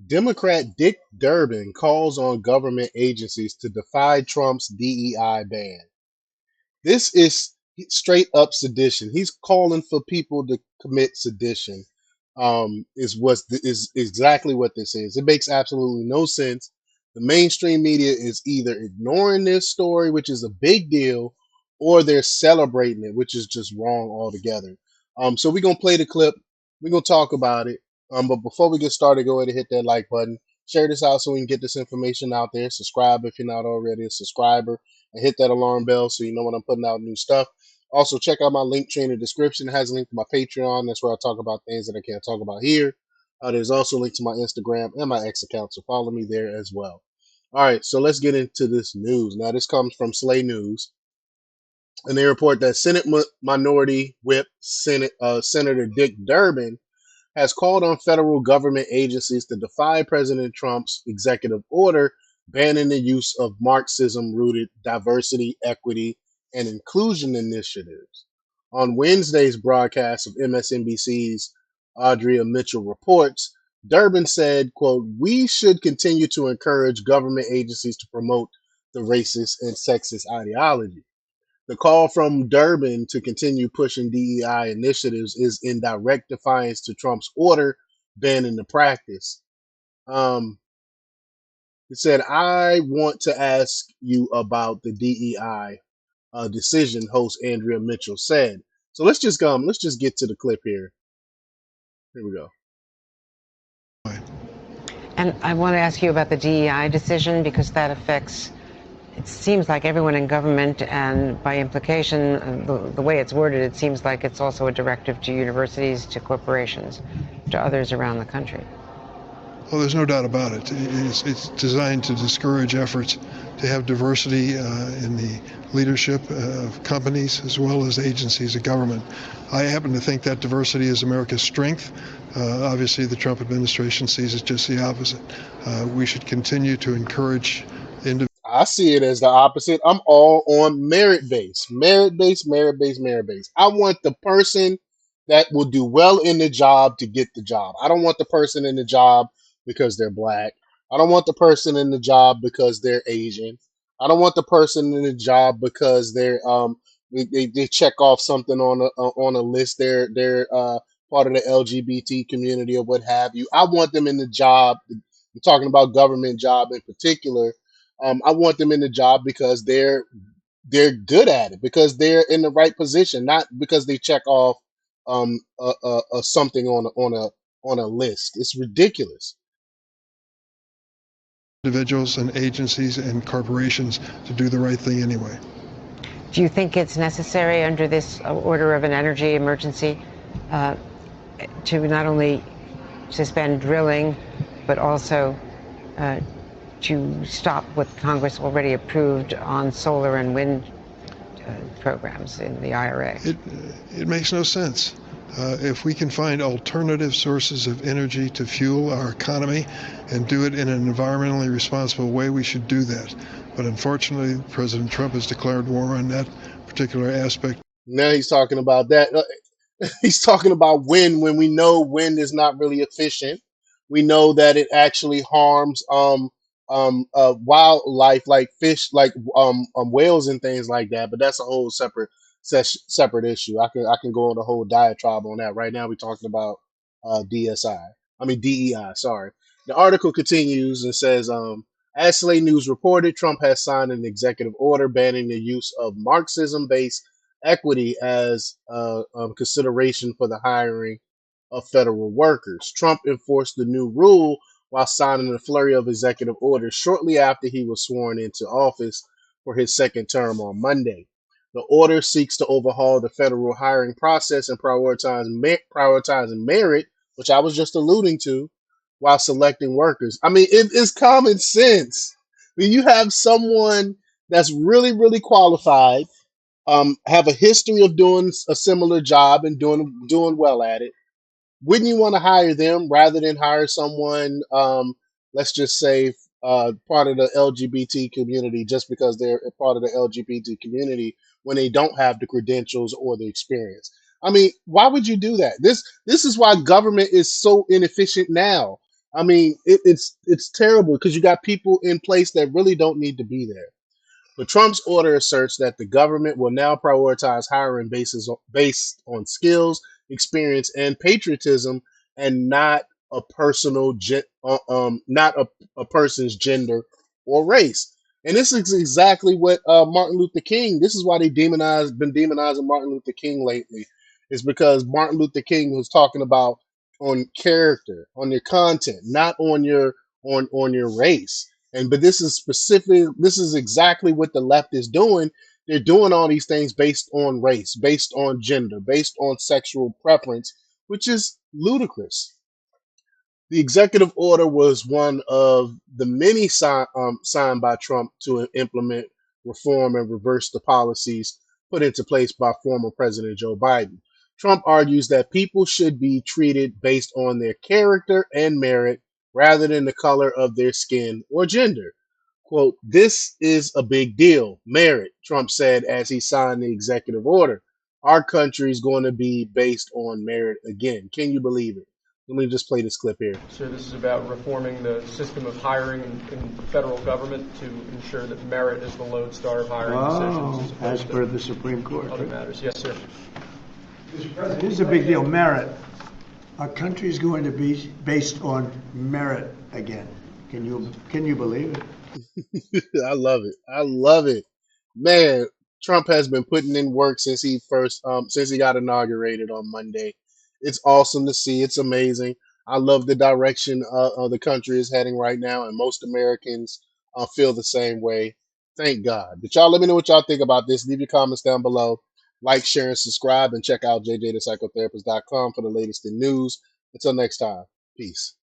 Democrat Dick Durbin calls on government agencies to defy Trump's DEI ban. This is straight up sedition. He's calling for people to commit sedition. Is exactly what this is. It makes absolutely no sense. The mainstream media is either ignoring this story, which is a big deal, or they're celebrating it, which is just wrong altogether. So we're gonna play the clip. We're gonna talk about it. But before we get started, go ahead and hit that like button. Share this out so we can get this information out there. Subscribe if you're not already a subscriber, and hit that alarm bell so you know when I'm putting out new stuff. Also, check out my link tree in the description. It has a link to my Patreon. That's where I talk about things that I can't talk about here. There's also a link to my Instagram and my X account, so follow me there as well. All right, so let's get into this news. Now, this comes from Slay News, and they report that Senate Minority Whip Senator Dick Durbin has called on federal government agencies to defy President Trump's executive order banning the use of Marxism rooted diversity, equity, and inclusion initiatives. On Wednesday's broadcast of MSNBC's Audrea Mitchell Reports, Durbin said, quote, "We should continue to encourage government agencies to promote the racist and sexist ideology." The call from Durbin to continue pushing DEI initiatives is in direct defiance to Trump's order banning the practice. Um, it said, "I want to ask you about the DEI decision," host Andrea Mitchell said. So let's just get to the clip here. Here we go. And I want to ask you about the DEI decision because that affects, it seems like everyone in government, and by implication, the way it's worded, it seems like it's also a directive to universities, to corporations, to others around the country. Well, there's no doubt about it. It's designed to discourage efforts to have diversity in the leadership of companies as well as agencies of government. I happen to think that diversity is America's strength. Obviously, the Trump administration sees it just the opposite. We should continue to encourage individuals. I see it as the opposite. I'm all on merit base, merit base, merit base, merit base. I want the person that will do well in the job to get the job. I don't want the person in the job because they're black. I don't want the person in the job because they're Asian. I don't want the person in the job because they check off something on a list. They're part of the LGBT community or what have you. I want them in the job. I'm talking about government job in particular. I want them in the job because they're good at it, because they're in the right position, not because they check off something on a list. It's ridiculous. Individuals and agencies and corporations to do the right thing anyway. Do you think it's necessary under this order of an energy emergency uh, to not only suspend drilling, but also to stop what Congress already approved on solar and wind programs in the IRA? It makes no sense. If we can find alternative sources of energy to fuel our economy and do it in an environmentally responsible way, we should do that. But unfortunately, President Trump has declared war on that particular aspect. Now he's talking about that. He's talking about wind when we know wind is not really efficient. We know that it actually harms wildlife like fish, like whales and things like that. But that's a whole separate issue. I can go on a whole diatribe on that. Right now, we're talking about DSI. I mean DEI. Sorry. The article continues and says, as Slate News reported, Trump has signed an executive order banning the use of Marxism-based equity as consideration for the hiring of federal workers. Trump enforced the new rule while signing a flurry of executive orders shortly after he was sworn into office for his second term on Monday. The order seeks to overhaul the federal hiring process and prioritizing merit, which I was just alluding to, while selecting workers. I mean, it is common sense. When you have someone that's really, really qualified, have a history of doing a similar job and doing well at it, wouldn't you want to hire them rather than hire someone, let's just say, part of the LGBT community just because they're a part of the LGBT community when they don't have the credentials or the experience? I mean, why would you do that? This is why government is so inefficient now. I mean, it's terrible because you got people in place that really don't need to be there. But Trump's order asserts that the government will now prioritize hiring based on skills, experience, and patriotism, and not not a person's gender or race. And this is exactly what Martin Luther King. This is why they been demonizing Martin Luther King lately. Is because Martin Luther King was talking about on character, on your content, not on your race. And but this is specific. This is exactly what the left is doing. They're doing all these things based on race, based on gender, based on sexual preference, which is ludicrous. The executive order was one of the many signed by Trump to implement reform and reverse the policies put into place by former President Joe Biden. Trump argues that people should be treated based on their character and merit rather than the color of their skin or gender. Quote, this is a big deal, merit, Trump said as he signed the executive order. Our country is going to be based on merit again. Can you believe it? Let me just play this clip here. Sir, this is about reforming the system of hiring in federal government to ensure that merit is the lodestar of hiring decisions. As per the Supreme Court. Other matters. Yes, sir. Mr. President, here's a big deal, merit. Our country is going to be based on merit again. Can you believe it? I love it. I love it. Man, Trump has been putting in work since since he got inaugurated on Monday. It's awesome to see. It's amazing. I love the direction the country is heading right now, and most Americans feel the same way. Thank God. But y'all let me know what y'all think about this. Leave your comments down below. Like, share, and subscribe, and check out jjthepsychotherapist.com for the latest in news. Until next time, peace.